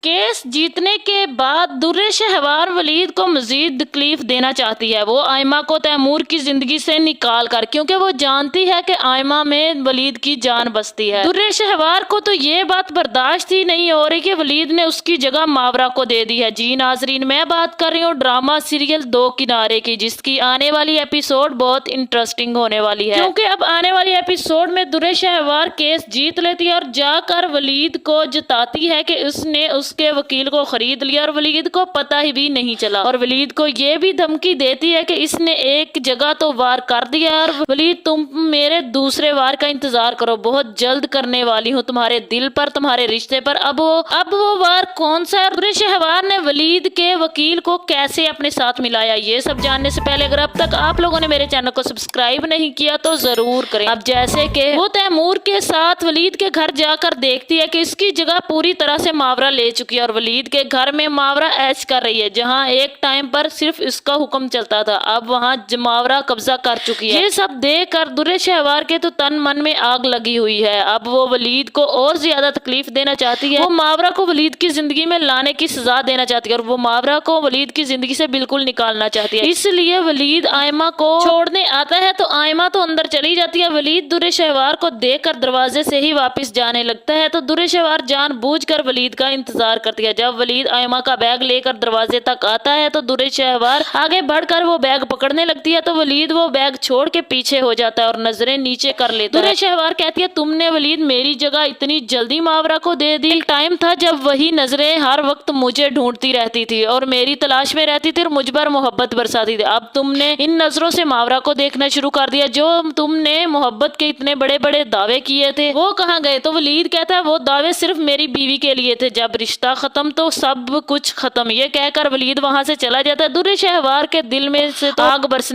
Case जीतने के बाद दुर्रे शहवार वलीद को मजीद तकलीफ देना चाहती है। वो आयमा को तैमूर की जिंदगी से निकाल कर, क्योंकि वो जानती है कि आयमा में वलीद की जान बसती है। दुर्रे शहवार को तो ये बात बर्दाश्त ही नहीं हो रही कि वलीद ने उसकी जगह मावरा को दे दी है। जी नाजरीन, मैं बात कर रही हूँ ड्रामा सीरियल दो किनारे की, जिसकी आने वाली एपिसोड बहुत इंटरेस्टिंग होने वाली है, क्योंकि अब आने वाली एपिसोड में दुर्रे शहवार केस जीत लेती है और जाकर वलीद को जताती है कि उसने उसके वकील को खरीद लिया और वलीद को पता ही भी नहीं चला। और वलीद को ये भी धमकी देती है कि इसने एक जगह तो वार कर दिया और वलीद तुम मेरे दूसरे वार का इंतजार करो, बहुत जल्द करने वाली हूँ तुम्हारे दिल पर, तुम्हारे रिश्ते पर। अब वो वार कौन सा है? दुर्रे शहवार ने वलीद के वकील को कैसे अपने साथ मिलाया, ये सब जानने से पहले अगर अब तक आप लोगों ने मेरे चैनल को सब्सक्राइब नहीं किया तो जरूर करें। अब जैसे कि वो तैमूर के साथ वलीद के घर जाकर देखती है कि इसकी जगह पूरी तरह से मावरा ले चुकी है और वलीद के घर में मावरा ऐश कर रही है। जहां एक टाइम पर सिर्फ इसका हुक्म चलता था, अब वहां मावरा कब्जा कर चुकी है। ये सब देखकर दुर्रे शहवार के तो तन मन में आग लगी हुई है। अब वो वलीद को और ज्यादा तकलीफ देना चाहती है। वो मावरा को वलीद की जिंदगी में लाने की सजा देना चाहती है और वो मावरा को वलीद की जिंदगी से बिल्कुल निकालना चाहती है। इसलिए वलीद आयमा को छोड़ने आता है तो आयमा तो अंदर चली जाती है। वलीद दुर्रे शहवार को देखकर दरवाजे से ही वापस जाने लगता है तो दुर्रे शहवार जानबूझकर वलीद का इंतजार करती है। जब वलीद आयमा का बैग लेकर दरवाजे तक आता है तो दुर्रे शहवार आगे बढ़कर वो बैग पकड़ने लगती है तो वलीद वो बैग छोड़ के पीछे हो जाता है और नजरें नीचे कर लेता है। दुर्रे शहवार कहती है, तुमने वलीद मेरी जगह इतनी जल्दी मावरा को दे दी। एक टाइम था जब वही नजरें हर वक्त मुझे ढूंढती रहती थी और मेरी तलाश में रहती थी और मुझ पर मोहब्बत बरसाती थी। अब तुमने इन नजरों से मावरा को देखना शुरू कर दिया। जो तुमने मोहब्बत के इतने बड़े बड़े दावे किए थे वो कहाँ गए? तो वलीद कहता है, वो दावे सिर्फ मेरी बीवी के लिए थे, जब रिश्ता खत्म तो सब कुछ खत्म। ये कहकर वलीद वहां से चला जाता है। दुर्रे शहवार के दिल में से तो आग बरसने